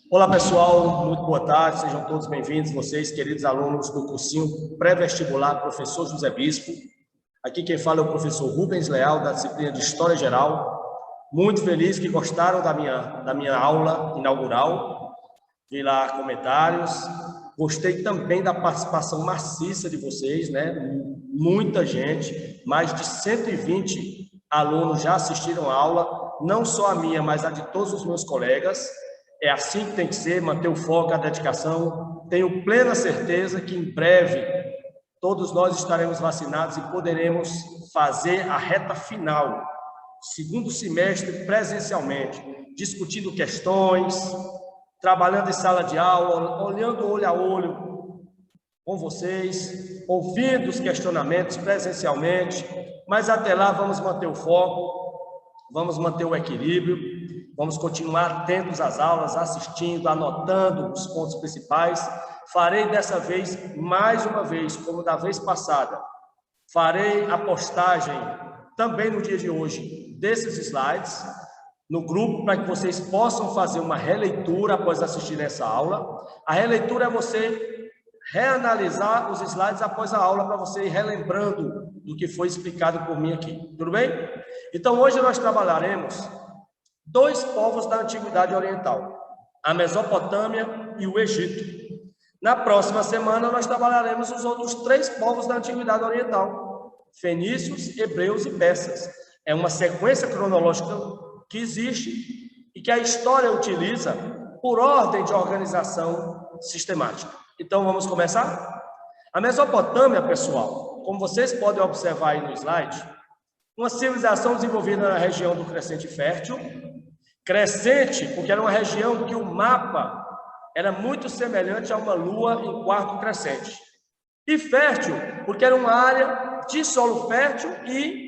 Olá, pessoal, muito boa tarde, sejam todos bem-vindos, vocês, queridos alunos do cursinho pré-vestibular Professor José Bispo. Aqui quem fala é o professor Rubens Leal, da disciplina de História Geral. Muito feliz que gostaram da minha aula inaugural, vi lá comentários. Gostei também da participação maciça de vocês, né? Muita gente, mais de 120 alunos já assistiram a aula, não só a minha, mas a de todos os meus colegas. É assim que tem que ser, manter o foco, a dedicação. Tenho plena certeza que em breve todos nós estaremos vacinados e poderemos fazer a reta final, segundo semestre presencialmente, discutindo questões, trabalhando em sala de aula, olhando olho a olho com vocês, ouvindo os questionamentos presencialmente, mas até lá vamos manter o foco, vamos manter o equilíbrio, vamos continuar atentos às aulas, assistindo, anotando os pontos principais. Farei dessa vez, mais uma vez, como da vez passada, farei a postagem também no dia de hoje desses slides no grupo para que vocês possam fazer uma releitura após assistir essa aula. A releitura é você reanalisar os slides após a aula para você ir relembrando do que foi explicado por mim aqui. Tudo bem? Então, hoje nós trabalharemos dois povos da Antiguidade Oriental, a Mesopotâmia e o Egito. Na próxima semana, nós trabalharemos os outros três povos da Antiguidade Oriental, fenícios, hebreus e persas. É uma sequência cronológica que existe e que a história utiliza por ordem de organização sistemática. Então, vamos começar? A Mesopotâmia, pessoal, como vocês podem observar aí no slide, uma civilização desenvolvida na região do Crescente Fértil. Crescente, porque era uma região que o mapa era muito semelhante a uma lua em quarto crescente. E fértil, porque era uma área de solo fértil e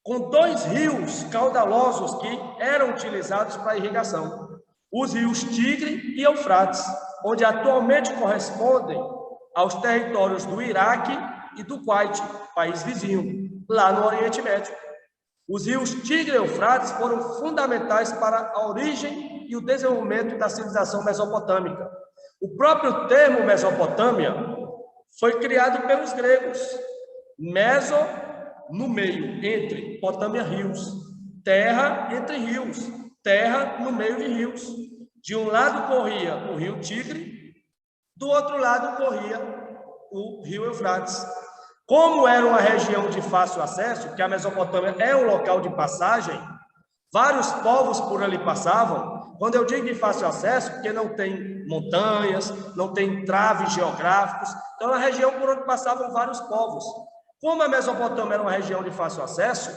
com dois rios caudalosos que eram utilizados para irrigação. Os rios Tigre e Eufrates, onde atualmente correspondem aos territórios do Iraque e do Kuwait, país vizinho, lá no Oriente Médio. Os rios Tigre e Eufrates foram fundamentais para a origem e o desenvolvimento da civilização mesopotâmica. O próprio termo Mesopotâmia foi criado pelos gregos. Meso, no meio, entre, Potâmia, rios. Terra, entre rios. Terra, no meio de rios. De um lado corria o rio Tigre, do outro lado corria o rio Eufrates. Como era uma região de fácil acesso, porque a Mesopotâmia é um local de passagem, vários povos por ali passavam. Quando eu digo de fácil acesso, porque não tem montanhas, não tem traves geográficos, então é uma região por onde passavam vários povos. Como a Mesopotâmia era uma região de fácil acesso,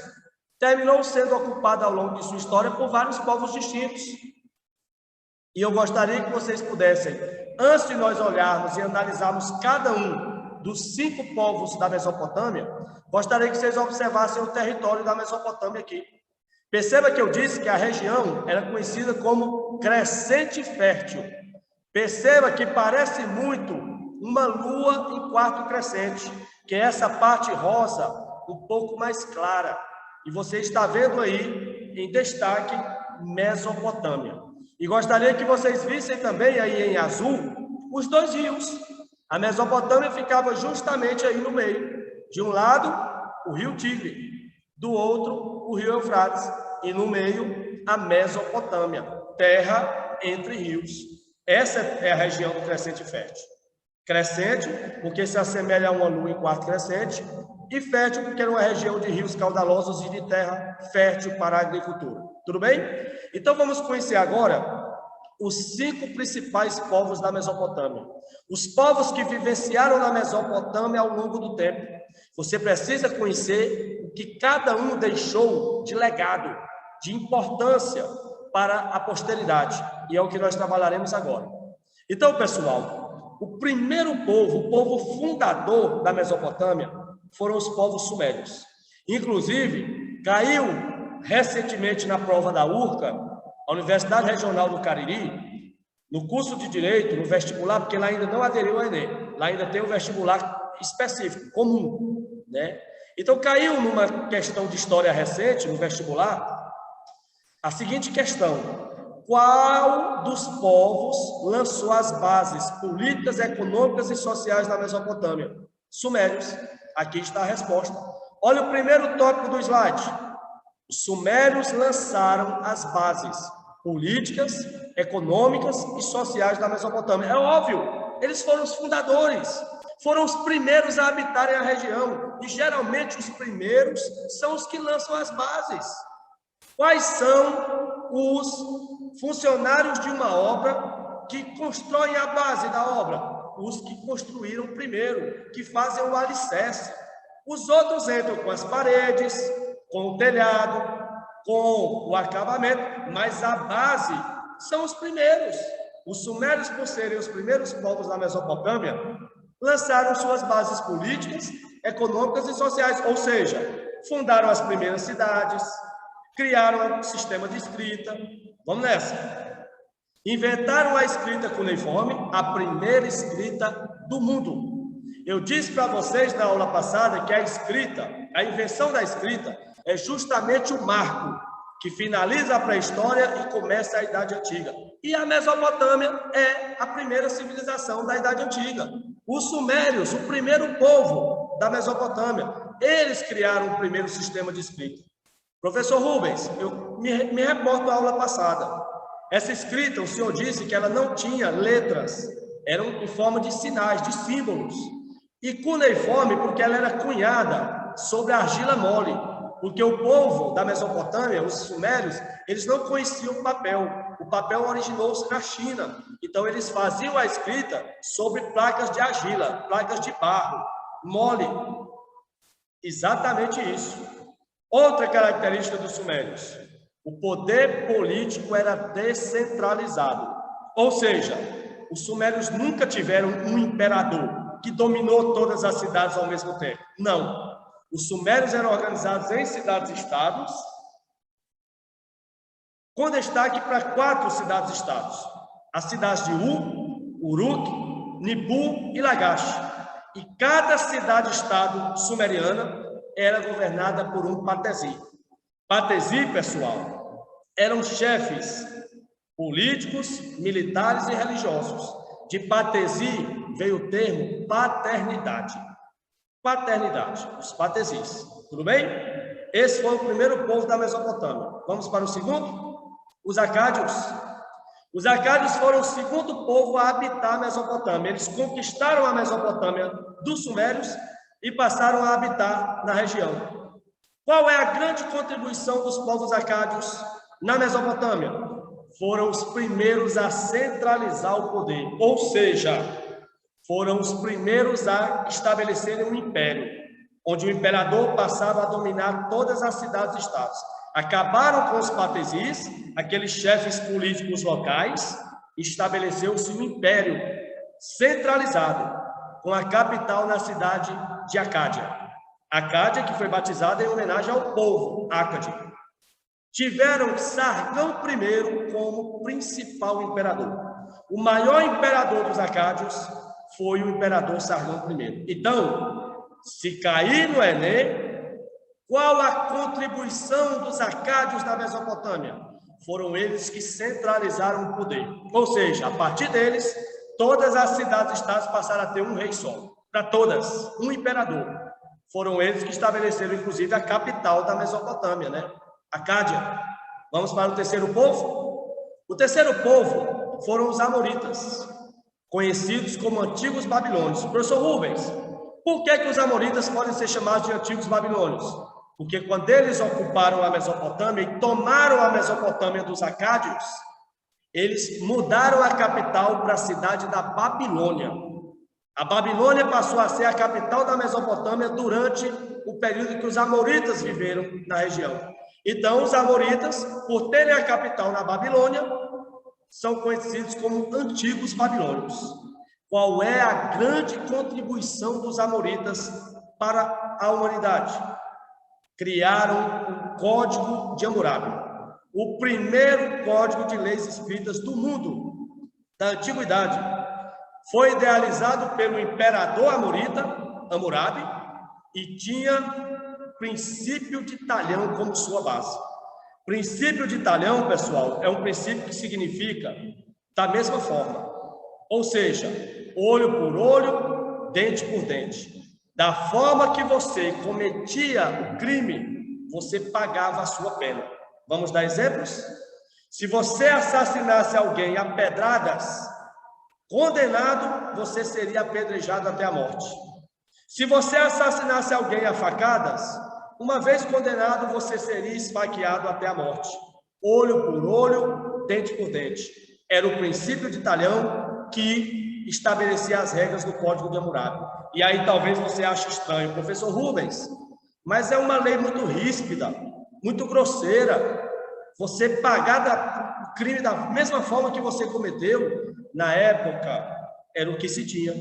terminou sendo ocupada ao longo de sua história por vários povos distintos. E eu gostaria que vocês pudessem, antes de nós olharmos e analisarmos cada um dos 5 povos da Mesopotâmia, gostaria que vocês observassem o território da Mesopotâmia aqui. Perceba que eu disse que a região era conhecida como Crescente Fértil. Perceba que parece muito uma lua em quarto crescente, que é essa parte rosa um pouco mais clara. E você está vendo aí, em destaque, Mesopotâmia. E gostaria que vocês vissem também aí em azul os dois rios. A Mesopotâmia ficava justamente aí no meio. De um lado, o rio Tigre, do outro, o rio Eufrates, e no meio, a Mesopotâmia, terra entre rios. Essa é a região do Crescente Fértil. Crescente, porque se assemelha a uma lua em quarto crescente, e fértil, porque era uma região de rios caudalosos e de terra fértil para a agricultura. Tudo bem? Então, vamos conhecer agora os 5 principais povos da Mesopotâmia. Os povos que vivenciaram na Mesopotâmia ao longo do tempo. Você precisa conhecer o que cada um deixou de legado, de importância para a posteridade. E é o que nós trabalharemos agora. Então, pessoal, o primeiro povo, o povo fundador da Mesopotâmia, foram os povos sumérios. Inclusive, caiu recentemente na prova da URCA, a Universidade Regional do Cariri, no curso de Direito, no vestibular, porque lá ainda não aderiu ao Enem, lá ainda tem um vestibular específico, comum, né? Então, caiu numa questão de história recente, no vestibular, a seguinte questão: Qual dos povos lançou as bases políticas, econômicas e sociais da Mesopotâmia? Sumérios. Aqui está a resposta. Olha o primeiro tópico do slide. Os sumérios lançaram as bases políticas, econômicas e sociais da Mesopotâmia. É óbvio, eles foram os fundadores, foram os primeiros a habitarem a região, e geralmente os primeiros são os que lançam as bases. Quais são os funcionários de uma obra que constroem a base da obra? Os que construíram primeiro, que fazem o alicerce. Os outros entram com as paredes, com o telhado, com o acabamento, mas a base são os primeiros. Os sumérios, por serem os primeiros povos da Mesopotâmia, lançaram suas bases políticas, econômicas e sociais, ou seja, fundaram as primeiras cidades, criaram um sistema de escrita. Vamos nessa. Inventaram a escrita cuneiforme, a primeira escrita do mundo. Eu disse para vocês na aula passada que a escrita, a invenção da escrita, é justamente o marco que finaliza a pré-história e começa a Idade Antiga. E a Mesopotâmia é a primeira civilização da Idade Antiga. Os sumérios, o primeiro povo da Mesopotâmia, eles criaram o primeiro sistema de escrita. Professor Rubens, eu me reporto à aula passada. Essa escrita, o senhor disse que ela não tinha letras, eram em forma de sinais, de símbolos. E cuneiforme, porque ela era cunhada sobre a argila mole, porque o povo da Mesopotâmia, os sumérios, eles não conheciam o papel originou-se na China, então eles faziam a escrita sobre placas de argila, placas de barro, mole, exatamente isso. Outra característica dos sumérios, o poder político era descentralizado, ou seja, os sumérios nunca tiveram um imperador que dominou todas as cidades ao mesmo tempo. Não. Os sumérios eram organizados em cidades-estados, com destaque para 4 cidades-estados. As cidades de Uruk, Nibu e Lagash. E cada cidade-estado sumeriana era governada por um patesi. Patesi, pessoal, eram chefes políticos, militares e religiosos. De patesi veio o termo paternidade. Paternidade, os patesis. Tudo bem? Esse foi o primeiro povo da Mesopotâmia. Vamos para o segundo? Os acádios. Os acádios foram o segundo povo a habitar a Mesopotâmia. Eles conquistaram a Mesopotâmia dos sumérios e passaram a habitar na região. Qual é a grande contribuição dos povos acádios na Mesopotâmia? Foram os primeiros a centralizar o poder, ou seja, foram os primeiros a estabelecerem um império, onde o imperador passava a dominar todas as cidades-estados. Acabaram com os patesis, aqueles chefes políticos locais, estabeleceu-se um império centralizado, com a capital na cidade de Acádia. Acádia, que foi batizada em homenagem ao povo Ácade. Tiveram Sargão I como principal imperador. O maior imperador dos acádios foi o imperador Sargão I. Então, se cair no Enem, qual a contribuição dos acádios na Mesopotâmia? Foram eles que centralizaram o poder. Ou seja, a partir deles, todas as cidades-estados passaram a ter um rei só. Para todas, um imperador. Foram eles que estabeleceram, inclusive, a capital da Mesopotâmia, né? Acádia. Vamos para o terceiro povo? O terceiro povo foram os amoritas, conhecidos como antigos babilônios. Professor Rubens, por que os amoritas podem ser chamados de antigos babilônios? Porque quando eles ocuparam a Mesopotâmia e tomaram a Mesopotâmia dos acádios, eles mudaram a capital para a cidade da Babilônia. A Babilônia passou a ser a capital da Mesopotâmia durante o período que os amoritas viveram na região. Então, os amoritas, por terem a capital na Babilônia, são conhecidos como antigos babilônios. Qual é a grande contribuição dos amoritas para a humanidade? Criaram o Código de Hammurabi, o primeiro código de leis escritas do mundo, da antiguidade. Foi idealizado pelo imperador amorita, Hammurabi, e tinha princípio de talhão como sua base. Princípio de talhão, pessoal, é um princípio que significa da mesma forma. Ou seja, olho por olho, dente por dente. Da forma que você cometia o crime, você pagava a sua pena. Vamos dar exemplos? Se você assassinasse alguém a pedradas, condenado, você seria apedrejado até a morte. Se você assassinasse alguém a facadas, uma vez condenado, você seria esfaqueado até a morte. Olho por olho, dente por dente. Era o princípio de talhão que estabelecia as regras do Código de Hammurabi. E aí talvez você ache estranho, professor Rubens, mas é uma lei muito ríspida, muito grosseira. Você pagar o crime da mesma forma que você cometeu, na época, era o que se tinha.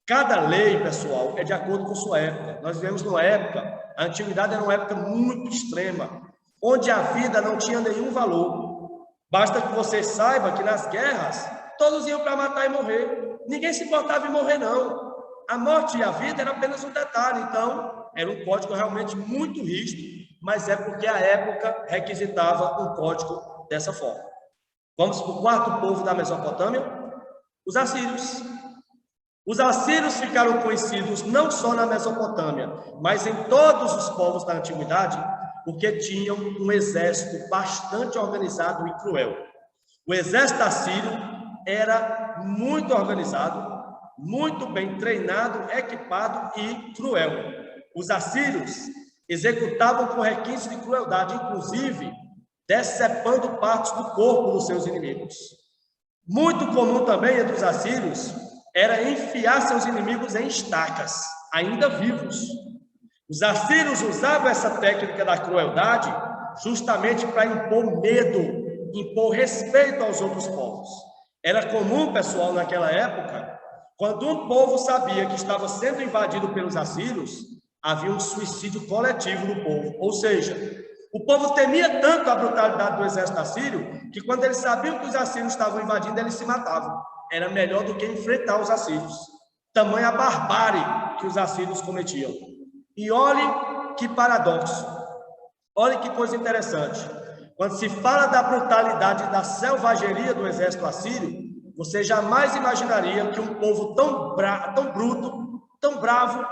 Cada lei, pessoal, é de acordo com sua época. Nós vivemos numa época, a antiguidade era uma época muito extrema, onde a vida não tinha nenhum valor. Basta que você saiba que nas guerras, todos iam para matar e morrer. Ninguém se importava em morrer, não. A morte e a vida era apenas um detalhe. Então, era um código realmente muito rígido, mas é porque a época requisitava um código dessa forma. Vamos para o quarto povo da Mesopotâmia, os assírios. Os assírios ficaram conhecidos não só na Mesopotâmia, mas em todos os povos da antiguidade, porque tinham um exército bastante organizado e cruel. O exército assírio era muito organizado, muito bem treinado, equipado e cruel. Os assírios executavam com requintes de crueldade, inclusive decepando partes do corpo dos seus inimigos. Muito comum também entre os assírios era enfiar seus inimigos em estacas, ainda vivos. Os assírios usavam essa técnica da crueldade justamente para impor medo, impor respeito aos outros povos. Era comum, pessoal, naquela época, quando um povo sabia que estava sendo invadido pelos assírios, havia um suicídio coletivo do povo. Ou seja, o povo temia tanto a brutalidade do exército assírio que quando eles sabiam que os assírios estavam invadindo, eles se matavam. Era melhor do que enfrentar os assírios. Tamanha barbárie que os assírios cometiam. E olhe que paradoxo. Olhe que coisa interessante. Quando se fala da brutalidade e da selvageria do exército assírio, você jamais imaginaria que um povo tão bruto, tão bravo,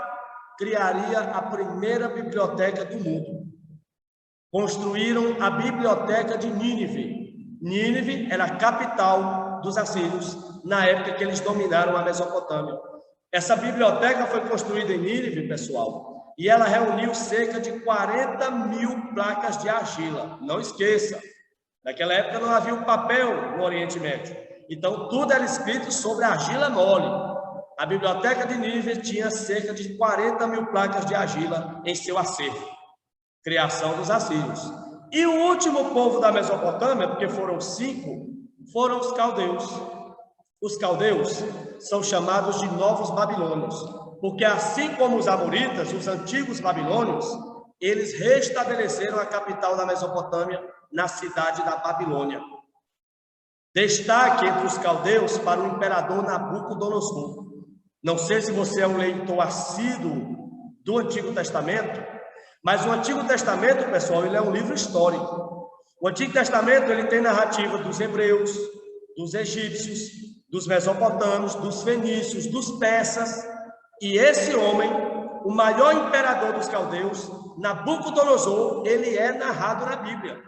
criaria a primeira biblioteca do mundo. Construíram a biblioteca de Nínive. Nínive era a capital dos assírios, na época que eles dominaram a Mesopotâmia. Essa biblioteca foi construída em Nínive, pessoal, e ela reuniu cerca de 40 mil placas de argila. Não esqueça, naquela época não havia o papel no Oriente Médio. Então, tudo era escrito sobre argila mole. A biblioteca de Nínive tinha cerca de 40 mil placas de argila em seu acervo. Criação dos assírios. E o último povo da Mesopotâmia, porque foram 5, foram os caldeus. Os caldeus são chamados de novos babilônios, porque assim como os amoritas, os antigos babilônios, eles restabeleceram a capital da Mesopotâmia na cidade da Babilônia. Destaque entre os caldeus para o imperador Nabucodonosor. Não sei se você é um leitor assíduo do Antigo Testamento, mas o Antigo Testamento, pessoal, ele é um livro histórico. O Antigo Testamento ele tem narrativa dos hebreus, dos egípcios, dos mesopotâmios, dos fenícios, dos persas. E esse homem, o maior imperador dos caldeus, Nabucodonosor, ele é narrado na Bíblia.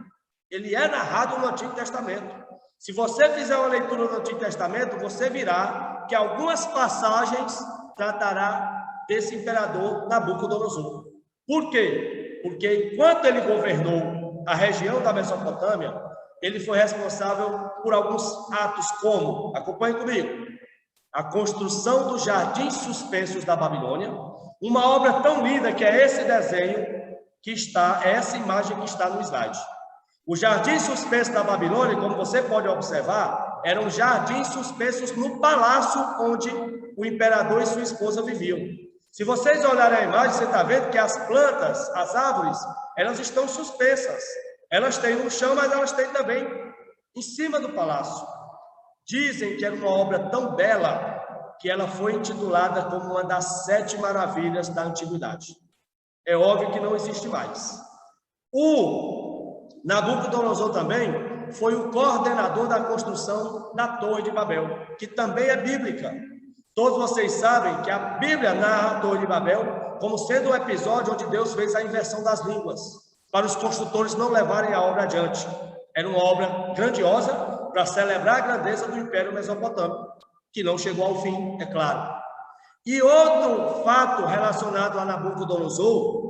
Ele é narrado no Antigo Testamento. Se você fizer uma leitura do Antigo Testamento, você verá que algumas passagens tratará desse imperador Nabucodonosor. Por quê? Porque enquanto ele governou a região da Mesopotâmia, ele foi responsável por alguns atos como, acompanhe comigo, a construção dos Jardins Suspensos da Babilônia, uma obra tão linda que é esse desenho que está, é essa imagem que está no slide. Os Jardins Suspensos da Babilônia, como você pode observar, eram jardins suspensos no palácio onde o imperador e sua esposa viviam. Se vocês olharem a imagem, você está vendo que as plantas, as árvores, elas estão suspensas. Elas têm no chão, mas elas têm também em cima do palácio. Dizem que era uma obra tão bela que ela foi intitulada como uma das 7 maravilhas da antiguidade. É óbvio que não existe mais. O Nabucodonosor também foi o coordenador da construção da Torre de Babel, que também é bíblica. Todos vocês sabem que a Bíblia narra a Torre de Babel como sendo um episódio onde Deus fez a inversão das línguas, para os construtores não levarem a obra adiante. Era uma obra grandiosa para celebrar a grandeza do Império Mesopotâmico, que não chegou ao fim, é claro. E outro fato relacionado a Nabucodonosor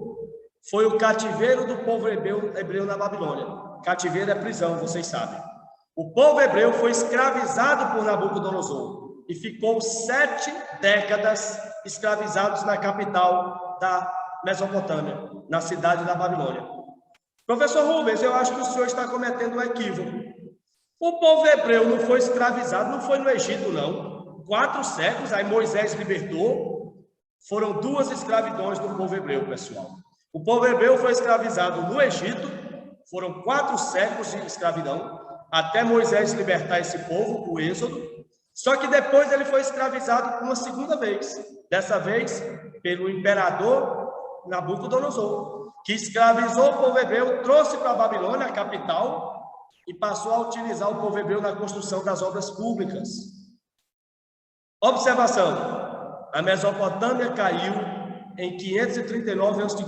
foi o cativeiro do povo hebreu na Babilônia. Cativeiro é prisão, vocês sabem. O povo hebreu foi escravizado por Nabucodonosor e ficou 7 décadas escravizados na capital da Mesopotâmia, na cidade da Babilônia. Professor Rubens, eu acho que o senhor está cometendo um equívoco. O povo hebreu não foi escravizado, não foi no Egito, não. 4 séculos, aí Moisés libertou. Foram 2 escravidões do povo hebreu, pessoal. O povo hebreu foi escravizado no Egito, foram 4 séculos de escravidão, até Moisés libertar esse povo, o Êxodo. Só que depois ele foi escravizado uma segunda vez, dessa vez pelo imperador Nabucodonosor, que escravizou o povo hebreu, trouxe para a Babilônia, a capital, e passou a utilizar o povo hebreu na construção das obras públicas. Observação: a Mesopotâmia caiu em 539 a.C.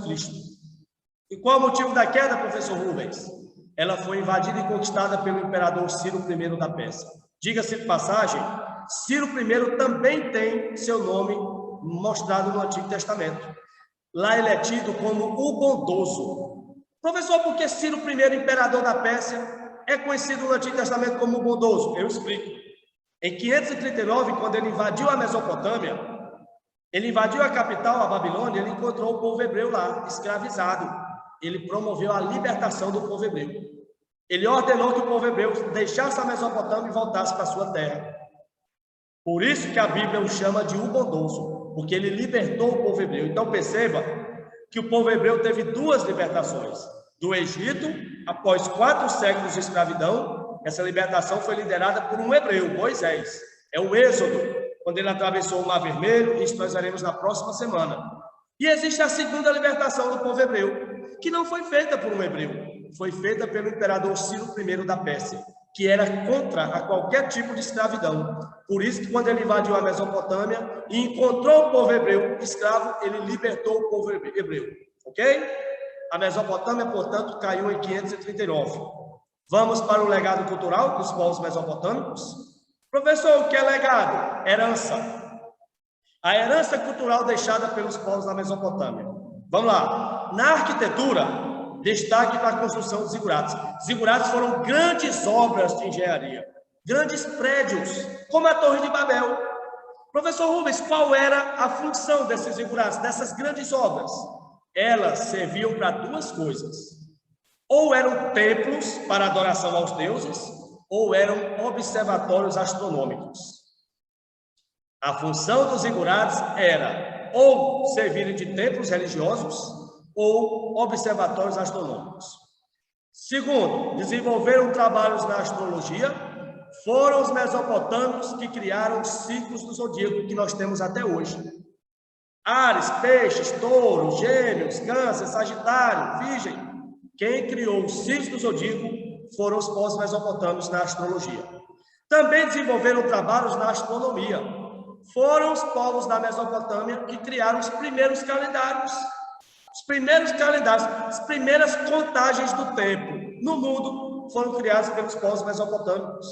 E qual o motivo da queda, professor Rubens? Ela foi invadida e conquistada pelo imperador Ciro I da Pérsia. Diga-se de passagem, Ciro I também tem seu nome mostrado no Antigo Testamento. Lá ele é tido como o bondoso. Professor, por que Ciro I, imperador da Pérsia, é conhecido no Antigo Testamento como o bondoso? Eu explico. Em 539, quando ele invadiu a Mesopotâmia, ele invadiu a capital, a Babilônia, ele encontrou o povo hebreu lá, escravizado. Ele promoveu a libertação do povo hebreu. Ele ordenou que o povo hebreu deixasse a Mesopotâmia e voltasse para a sua terra. Por isso que a Bíblia o chama de o bondoso, porque ele libertou o povo hebreu. Então perceba que o povo hebreu teve 2 libertações. Do Egito, após 4 séculos de escravidão, essa libertação foi liderada por um hebreu, Moisés. É o Êxodo, quando ele atravessou o Mar Vermelho, isso nós veremos na próxima semana. E existe a segunda libertação do povo hebreu, que não foi feita por um hebreu, foi feita pelo imperador Ciro I da Pérsia, que era contra a qualquer tipo de escravidão. Por isso que quando ele invadiu a Mesopotâmia e encontrou o povo hebreu escravo, ele libertou o povo hebreu, ok? A Mesopotâmia, portanto, caiu em 539. Vamos para o legado cultural dos povos mesopotâmicos? Professor, o que é legado? Herança. A herança cultural deixada pelos povos da Mesopotâmia. Vamos lá. Na arquitetura, destaque para a construção de zigurates. Zigurates foram grandes obras de engenharia, grandes prédios, como a Torre de Babel. Professor Rubens, qual era a função desses zigurates, dessas grandes obras? Elas serviam para 2 coisas. Ou eram templos para adoração aos deuses, ou eram observatórios astronômicos. A função dos zigurates era ou servirem de templos religiosos ou observatórios astronômicos. Segundo, desenvolveram trabalhos na astrologia. Foram os mesopotâmios que criaram os ciclos do zodíaco que nós temos até hoje. Áries, Peixes, Touro, Gêmeos, Câncer, Sagitário, Virgem. Quem criou os ciclos do zodíaco foram os povos mesopotâmios na astrologia. Também desenvolveram trabalhos na astronomia. Foram os povos da Mesopotâmia que criaram os primeiros calendários. Os primeiros calendários, as primeiras contagens do tempo no mundo foram criadas pelos povos mesopotâmicos.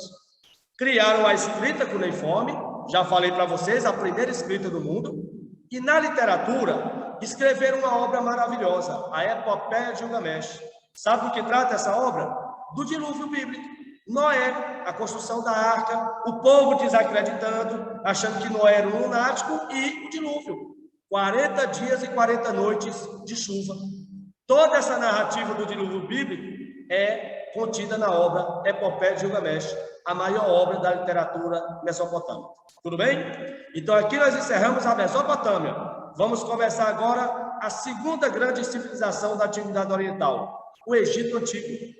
Criaram a escrita cuneiforme, já falei para vocês, a primeira escrita do mundo. E na literatura, escreveram uma obra maravilhosa, a Epopeia de Gilgamesh. Sabe do que trata essa obra? Do dilúvio bíblico. Noé, a construção da arca, o povo desacreditando, achando que Noé era um lunático, e o dilúvio. 40 dias e 40 noites de chuva. Toda essa narrativa do dilúvio bíblico é contida na obra Epopeia de Gilgamesh, a maior obra da literatura mesopotâmica. Tudo bem? Então aqui nós encerramos a Mesopotâmia. Vamos conversar agora a segunda grande civilização da Antiguidade Oriental, o Egito Antigo.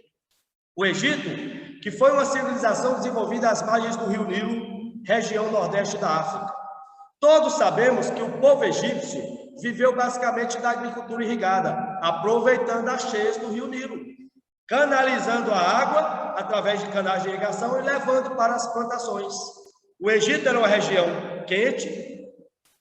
O Egito, que foi uma civilização desenvolvida às margens do rio Nilo, região nordeste da África. Todos sabemos que o povo egípcio viveu basicamente da agricultura irrigada, aproveitando as cheias do rio Nilo. canalizando a água através de canais de irrigação e levando para as plantações. O Egito era uma região quente,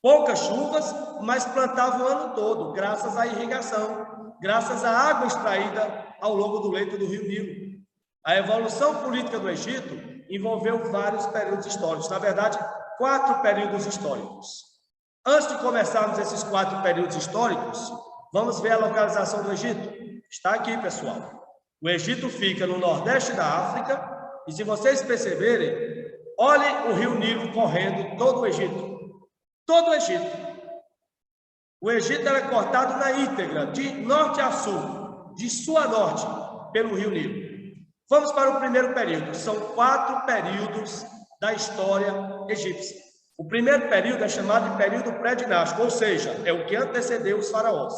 poucas chuvas, mas plantava o ano todo, graças à irrigação, graças à água extraída ao longo do leito do rio Nilo. A evolução política do Egito envolveu vários períodos históricos, na verdade, 4 períodos históricos. Antes de começarmos esses 4 períodos históricos, vamos ver a localização do Egito. Está aqui, pessoal. O Egito fica no nordeste da África, e se vocês perceberem, olhem o rio Nilo correndo todo o Egito. Todo o Egito. O Egito era cortado na íntegra, de norte a sul, de sul a norte, pelo rio Nilo. Vamos para o primeiro período. São 4 períodos da história egípcia. O primeiro período é chamado de período pré-dinástico, ou seja, é o que antecedeu os faraós.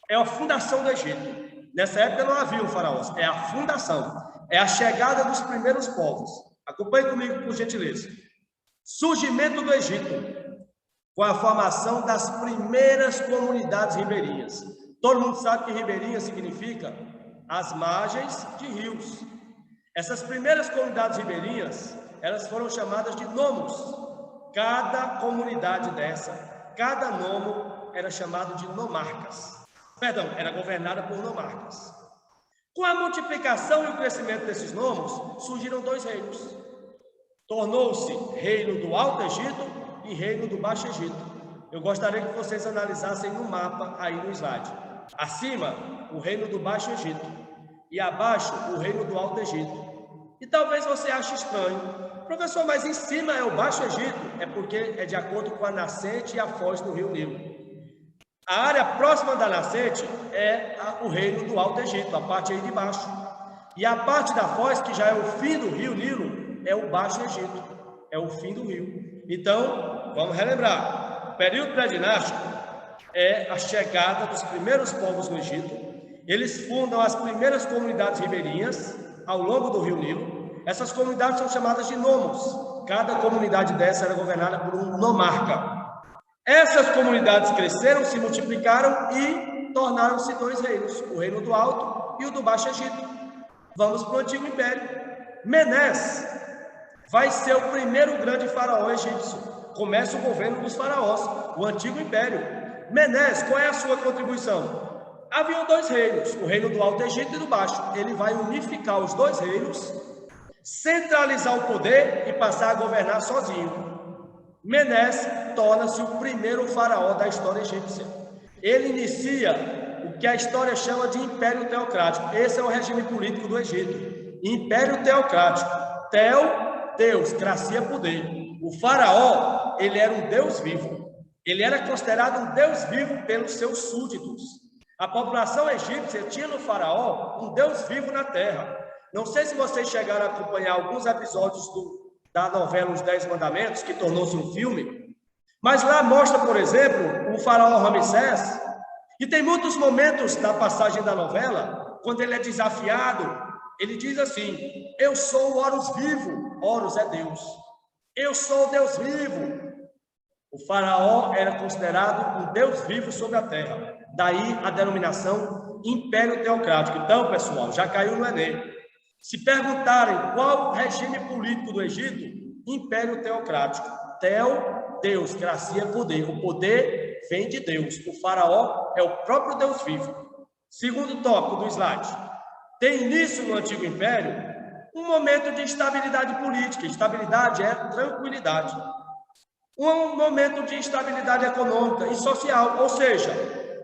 É a fundação do Egito. Nessa época não havia faraós, é a fundação, é a chegada dos primeiros povos. Acompanhe comigo, por gentileza. Surgimento do Egito, com a formação das primeiras comunidades ribeirinhas. Todo mundo sabe que ribeirinha significa as margens de rios. Essas primeiras comunidades ribeirinhas, elas foram chamadas de nomos. Cada comunidade dessa, cada nomo era chamado de nomarcas. Perdão, era governada por nomarcas. Com a multiplicação e o crescimento desses nomos, surgiram 2 reinos. Tornou-se reino do Alto Egito e reino do Baixo Egito. Eu gostaria que vocês analisassem no mapa aí no slide. Acima, o reino do Baixo Egito e abaixo, o reino do Alto Egito. E talvez você ache estranho. Professor, mas em cima é o Baixo Egito? É porque é de acordo com a nascente e a foz do rio Nilo. A área próxima da nascente é o reino do Alto Egito, a parte aí de baixo. E a parte da foz, que já é o fim do rio Nilo, é o Baixo Egito, é o fim do rio. Então, vamos relembrar, o período pré-dinástico é a chegada dos primeiros povos no Egito. Eles fundam as primeiras comunidades ribeirinhas ao longo do rio Nilo. Essas comunidades são chamadas de nomos. Cada comunidade dessa era governada por um nomarca. Essas comunidades cresceram, se multiplicaram e tornaram-se 2 reinos, o reino do Alto e o do Baixo Egito. Vamos para o Antigo Império. Menés vai ser o primeiro grande faraó egípcio. Começa o governo dos faraós, o Antigo Império. Menés, qual é a sua contribuição? Havia 2 reinos, o reino do Alto Egito e do Baixo. Ele vai unificar os 2 reinos, centralizar o poder e passar a governar sozinho. Menés torna-se o primeiro faraó da história egípcia. Ele inicia o que a história chama de Império Teocrático. Esse é o regime político do Egito. Império Teocrático. Teo, Deus, cracia, poder. O faraó, ele era um Deus vivo. Ele era considerado um Deus vivo pelos seus súditos. A população egípcia tinha no faraó um Deus vivo na terra. Não sei se vocês chegaram a acompanhar alguns episódios da novela Os 10 Mandamentos, que tornou-se um filme, mas lá mostra, por exemplo, o faraó Ramsés, e tem muitos momentos da passagem da novela, quando ele é desafiado, ele diz assim: eu sou o Horus vivo, Horus é Deus, eu sou o Deus vivo. O faraó era considerado um Deus vivo sobre a terra, daí a denominação Império Teocrático. Então, pessoal, já caiu no Enem. Se perguntarem qual o regime político do Egito, Império Teocrático. Teo, Deus, cracia, poder. O poder vem de Deus. O faraó é o próprio Deus vivo. Segundo tópico do slide. Tem início no Antigo Império um momento de instabilidade política. Estabilidade é tranquilidade. Um momento de instabilidade econômica e social. Ou seja,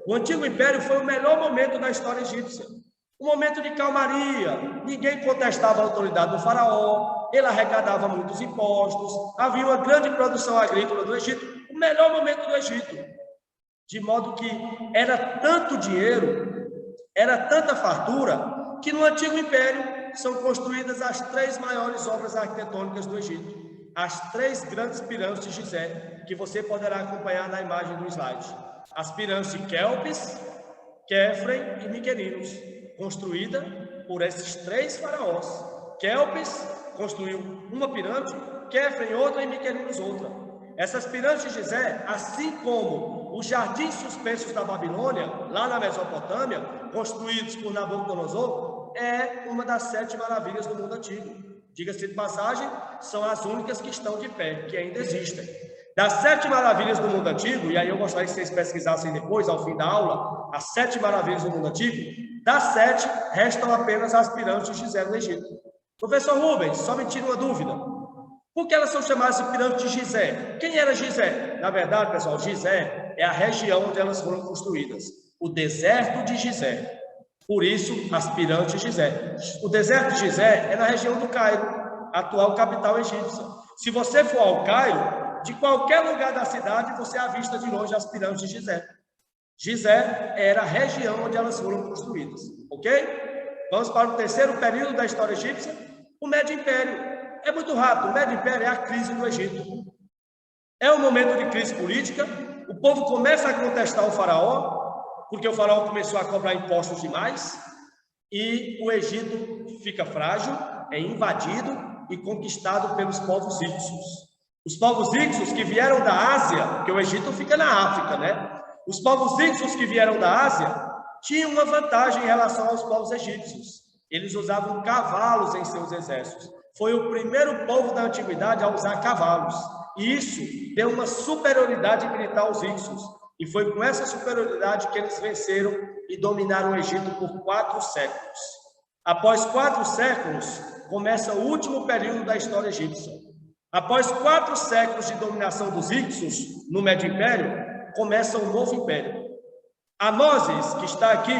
o Antigo Império foi o melhor momento da história egípcia. Um momento de calmaria, ninguém contestava a autoridade do faraó, ele arrecadava muitos impostos, havia uma grande produção agrícola do Egito, o melhor momento do Egito. De modo que era tanto dinheiro, era tanta fartura, que no Antigo Império são construídas as 3 maiores obras arquitetônicas do Egito, as 3 grandes pirâmides de Gizé, que você poderá acompanhar na imagem do slide. As pirâmides de Quéopes, Quéfren e Miquerinos, construída por esses 3 faraós. Quéopes construiu uma pirâmide, Quéfren outra e Miquerinos outra. Essas pirâmides de Gizé, assim como os jardins suspensos da Babilônia, lá na Mesopotâmia, construídos por Nabucodonosor, é uma das 7 maravilhas do mundo antigo. Diga-se de passagem, são as únicas que estão de pé, que ainda existem. Das 7 maravilhas do mundo antigo, e aí eu gostaria que vocês pesquisassem depois, ao fim da aula, as 7 maravilhas do mundo antigo, das 7, restam apenas as pirâmides de Gizé no Egito. Professor Rubens, só me tira uma dúvida. Por que elas são chamadas de pirâmides de Gizé? Quem era Gizé? Na verdade, pessoal, Gizé é a região onde elas foram construídas. O deserto de Gizé. Por isso, as pirâmides de Gizé. O deserto de Gizé é na região do Cairo, atual capital egípcia. Se você for ao Cairo, de qualquer lugar da cidade, você avista de longe as pirâmides de Gizé. Gizé era a região onde elas foram construídas. Ok? Vamos para o terceiro período da história egípcia, o Médio Império. É muito rápido. O Médio Império é a crise do Egito. É um momento de crise política. O povo começa a contestar o faraó, porque o faraó começou a cobrar impostos demais, e o Egito fica frágil, é invadido e conquistado pelos povos hicsos. Os povos hicsos que vieram da Ásia, porque o Egito fica na África, né? Os povos hicsos que vieram da Ásia tinham uma vantagem em relação aos povos egípcios. Eles usavam cavalos em seus exércitos. Foi o primeiro povo da antiguidade a usar cavalos. E isso deu uma superioridade militar aos hicsos. E foi com essa superioridade que eles venceram e dominaram o Egito por 4 séculos. Após 4 séculos, começa o último período da história egípcia. Após 4 séculos de dominação dos hicsos no Médio Império, começa um novo império. Amoses, que está aqui,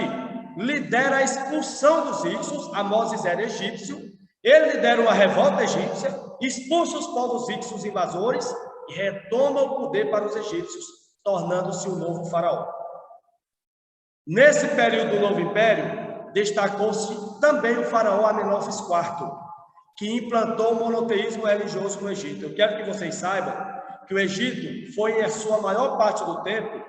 lidera a expulsão dos hicsos. Amoses era egípcio. Ele lidera uma revolta egípcia, expulsa os povos hicsos invasores e retoma o poder para os egípcios, tornando-se o novo faraó. Nesse período do novo império, destacou-se também o faraó Amenófis IV, que implantou o monoteísmo religioso no Egito. Eu quero que vocês saibam que o Egito foi, em sua maior parte do tempo,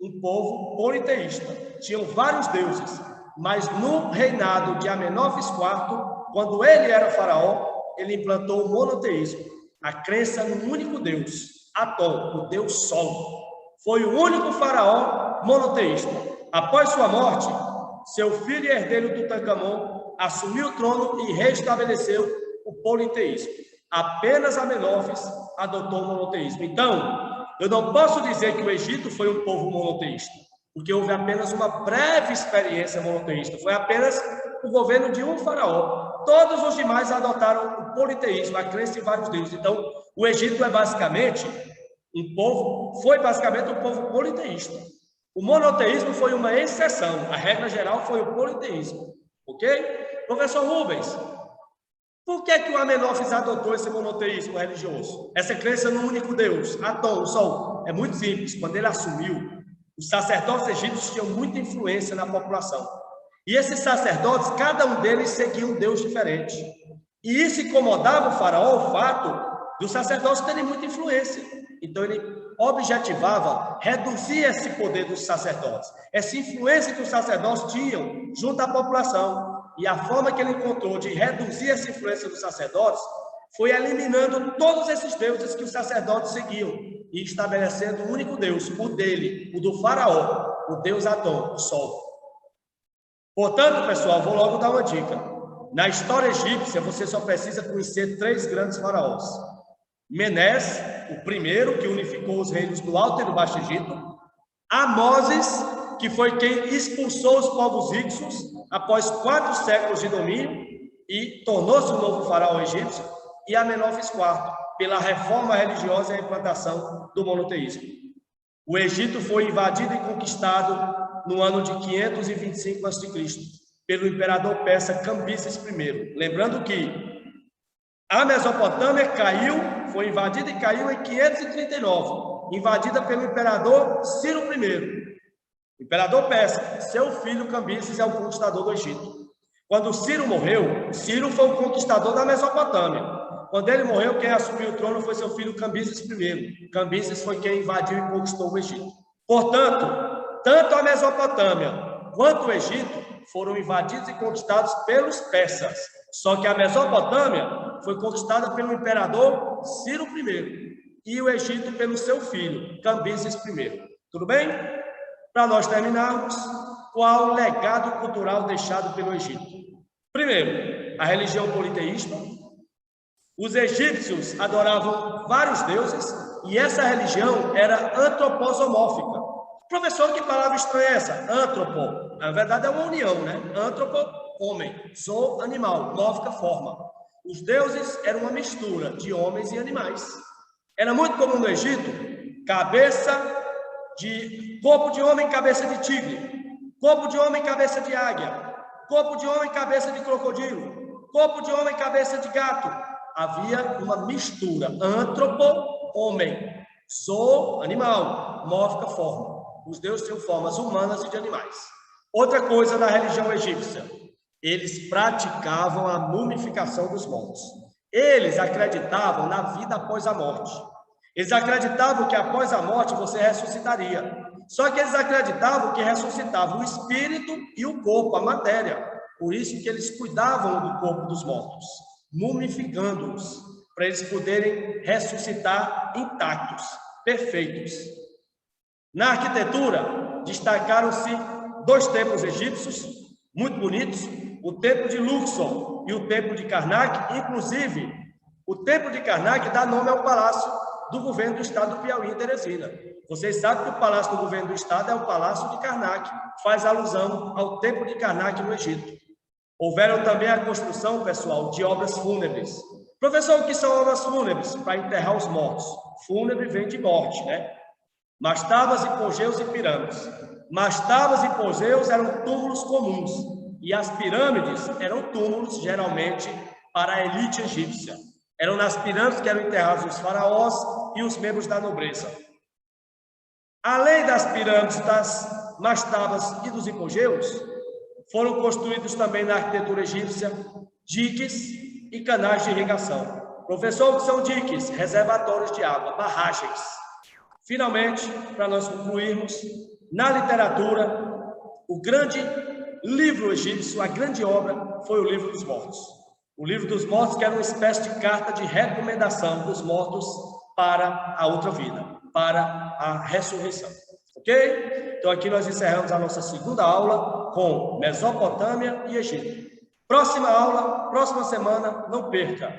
um povo politeísta. Tinham vários deuses, mas no reinado de Amenófis IV, quando ele era faraó, ele implantou o monoteísmo, a crença no único Deus, Atom, o Deus Sol. Foi o único faraó monoteísta. Após sua morte, seu filho e herdeiro Tutancâmon assumiu o trono e restabeleceu o politeísmo. Apenas Amenófis adotou o monoteísmo. Então, eu não posso dizer que o Egito foi um povo monoteísta, porque houve apenas uma breve experiência monoteísta. Foi apenas o governo de um faraó. Todos os demais adotaram o politeísmo, a crença em vários deuses. Então, o Egito é basicamente foi basicamente um povo politeísta. O monoteísmo foi uma exceção. A regra geral foi o politeísmo. Ok? Professor Rubens, por que o Amenófis adotou esse monoteísmo religioso? Essa crença no único Deus, Atom, o Sol. É muito simples. Quando ele assumiu, os sacerdotes egípcios tinham muita influência na população. E esses sacerdotes, cada um deles seguia um Deus diferente. E isso incomodava o faraó, o fato dos sacerdotes terem muita influência. Então, ele objetivava reduzir esse poder dos sacerdotes, essa influência que os sacerdotes tinham junto à população. E a forma que ele encontrou de reduzir essa influência dos sacerdotes foi eliminando todos esses deuses que os sacerdotes seguiam e estabelecendo um único Deus, o dele, o do faraó, o Deus Atom, o Sol. Portanto, pessoal, vou logo dar uma dica. Na história egípcia, você só precisa conhecer 3 grandes faraós. Menés, o primeiro que unificou os reinos do Alto e do Baixo Egito. Amoses, que foi quem expulsou os povos hicsos após 4 séculos de domínio e tornou-se o novo faraó egípcio. E Amenófis IV, pela reforma religiosa e a implantação do monoteísmo. O Egito foi invadido e conquistado no ano de 525 a.C., pelo imperador persa Cambises I. Lembrando que a Mesopotâmia foi invadida e caiu em 539, invadida pelo imperador Ciro I. Imperador persa, seu filho Cambises é o conquistador do Egito. Quando Ciro morreu, Ciro foi o conquistador da Mesopotâmia. Quando ele morreu, quem assumiu o trono foi seu filho Cambises I. Cambises foi quem invadiu e conquistou o Egito. Portanto, tanto a Mesopotâmia quanto o Egito foram invadidos e conquistados pelos persas. Só que a Mesopotâmia foi conquistada pelo imperador Ciro I e o Egito pelo seu filho, Cambises I. Tudo bem? Para nós terminarmos, qual o legado cultural deixado pelo Egito? Primeiro, a religião politeísta. Os egípcios adoravam vários deuses e essa religião era antroposomórfica. Professor, que palavra estranha é essa? Antropo. Na verdade é uma união, né? Antropo, homem. Zoo, animal. Mórfica, forma. Os deuses eram uma mistura de homens e animais. Era muito comum no Egito, corpo de homem, cabeça de tigre. Corpo de homem, cabeça de águia. Corpo de homem, cabeça de crocodilo. Corpo de homem, cabeça de gato. Havia uma mistura. Antropo, homem. Zoo, animal. Mórfica, forma. Os deuses tinham formas humanas e de animais. Outra coisa da religião egípcia. Eles praticavam a mumificação dos mortos. Eles acreditavam na vida após a morte. Eles acreditavam que após a morte você ressuscitaria. Só que eles acreditavam que ressuscitava o espírito e o corpo, a matéria. Por isso que eles cuidavam do corpo dos mortos, mumificando-os, para eles poderem ressuscitar intactos, perfeitos. Na arquitetura, destacaram-se 2 templos egípcios, muito bonitos, o templo de Luxor e o templo de Karnak. Inclusive, o templo de Karnak dá nome ao palácio do governo do estado do Piauí, em Teresina. Vocês sabem que o palácio do governo do estado é o palácio de Karnak, faz alusão ao templo de Karnak no Egito. Houveram também a construção, pessoal, de obras fúnebres. Professor, o que são obras fúnebres? Para enterrar os mortos. Fúnebre vem de morte, né? Mastabas, hipogeus e pirâmides. Mastabas e hipogeus eram túmulos comuns, e as pirâmides eram túmulos, geralmente, para a elite egípcia. Eram nas pirâmides que eram enterrados os faraós e os membros da nobreza. Além das pirâmides, das mastabas e dos hipogeus, foram construídos também na arquitetura egípcia diques e canais de irrigação. Professor, o que são diques? Reservatórios de água, barragens. Finalmente, para nós concluirmos, na literatura, o grande livro egípcio, a grande obra, foi o Livro dos Mortos. O Livro dos Mortos, que era uma espécie de carta de recomendação dos mortos para a outra vida, para a ressurreição. Ok? Então, aqui nós encerramos a nossa segunda aula com Mesopotâmia e Egito. Próxima aula, próxima semana, não perca.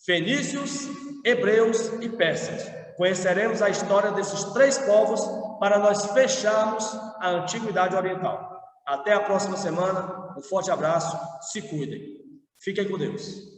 Fenícios, hebreus e persas. Conheceremos a história desses 3 povos para nós fecharmos a Antiguidade Oriental. Até a próxima semana. Um forte abraço. Se cuidem. Fiquem com Deus.